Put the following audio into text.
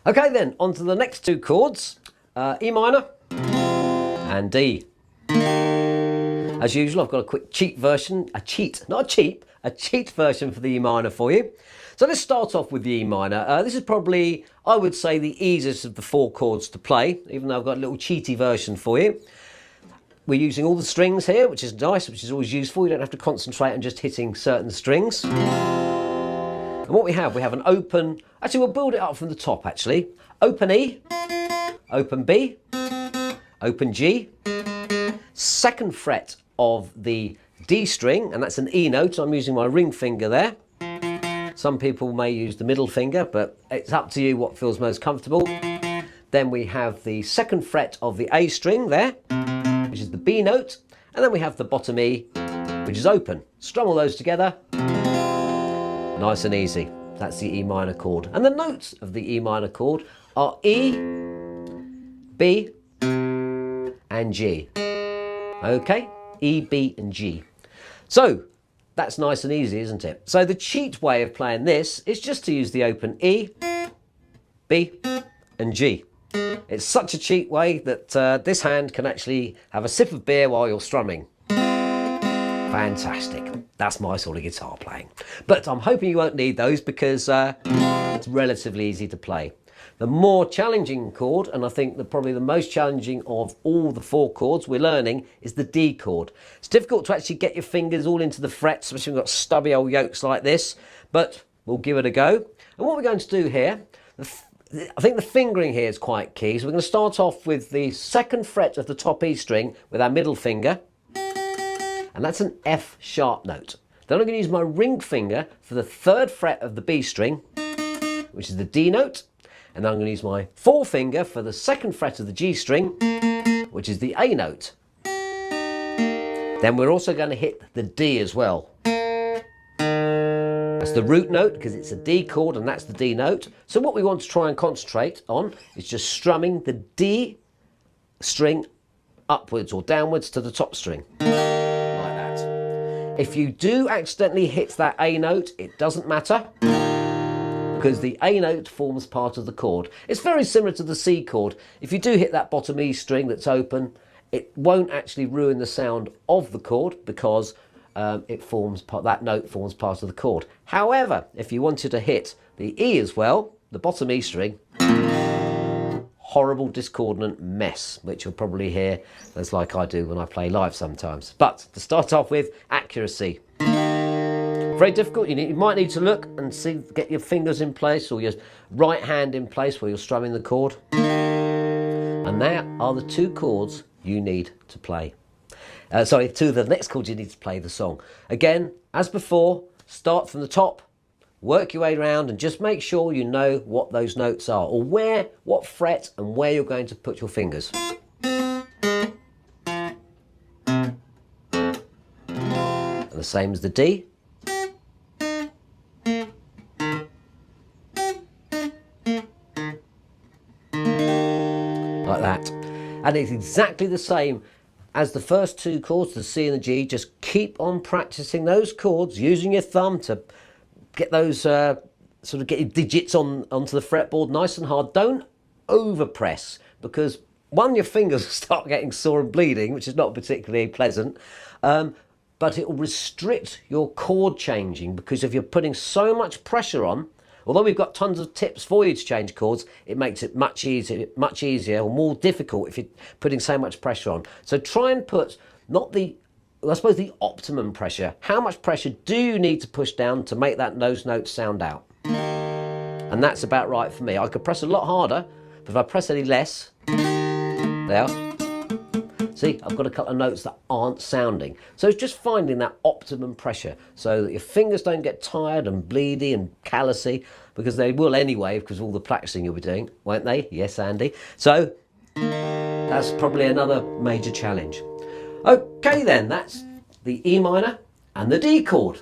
Okay then, on to the next two chords, E minor and D. As usual, I've got a quick cheat version, a cheat version for the E minor for you. So let's start off with the E minor. This is probably, I would say, the easiest of the four chords to play, even though I've got a little cheaty version for you. We're using all the strings here, which is nice, which is always useful. You don't have to concentrate on just hitting certain strings. And what we have an open, actually we'll build it up from the top actually. Open E, open B, open G, second fret of the D string, and that's an E note. I'm using my ring finger there. Some people may use the middle finger, but it's up to you what feels most comfortable. Then we have the second fret of the A string there, which is the B note, and then we have the bottom E, which is open. Strum all those together. Nice and easy. That's the E minor chord. And the notes of the E minor chord are E, B, and G. Okay? E, B, and G. So, that's nice and easy, isn't it? So the cheat way of playing this is just to use the open E, B, and G. It's such a cheat way that this hand can actually have a sip of beer while you're strumming. Fantastic. That's my sort of guitar playing. But I'm hoping you won't need those because it's relatively easy to play. The more challenging chord, and I think probably the most challenging of all the four chords we're learning, is the D chord. It's difficult to actually get your fingers all into the frets, especially when you've got stubby old yokes like this, but we'll give it a go. And what we're going to do here, I think the fingering here is quite key. So we're going to start off with the second fret of the top E string with our middle finger, and that's an F sharp note. Then I'm going to use my ring finger for the third fret of the B string, which is the D note, and then I'm going to use my forefinger for the second fret of the G string, which is the A note. Then we're also going to hit the D as well. That's the root note because it's a D chord and that's the D note. So what we want to try and concentrate on is just strumming the D string upwards or downwards to the top string. If you do accidentally hit that A note, it doesn't matter because the A note forms part of the chord. It's very similar to the C chord. If you do hit that bottom E string that's open, it won't actually ruin the sound of the chord because that note forms part of the chord. However, if you wanted to hit the E as well, the bottom E string, horrible discordant mess, which you'll probably hear as like I do when I play live sometimes. But to start off with, accuracy. Very difficult. You might need to look and see, get your fingers in place or your right hand in place where you're strumming the chord. And there are the two chords you need to play. Two of the next chords you need to play the song. Again, as before, start from the top, work your way around and just make sure you know what those notes are or what fret and where you're going to put your fingers. And the same as the D. Like that. And it's exactly the same as the first two chords, the C and the G. Just keep on practicing those chords, using your thumb to get those get your digits onto the fretboard nice and hard. Don't overpress because one, your fingers start getting sore and bleeding, which is not particularly pleasant, but it will restrict your chord changing because if you're putting so much pressure on, although we've got tons of tips for you to change chords, it makes it much easier or more difficult if you're putting so much pressure on. So try and put the optimum pressure. How much pressure do you need to push down to make those notes sound out? And that's about right for me. I could press a lot harder, but if I press any less, there. See, I've got a couple of notes that aren't sounding. So it's just finding that optimum pressure so that your fingers don't get tired and bleedy and callousy, because they will anyway because of all the practicing you'll be doing, won't they? Yes, Andy. So that's probably another major challenge. Okay then, that's the E minor and the D chord.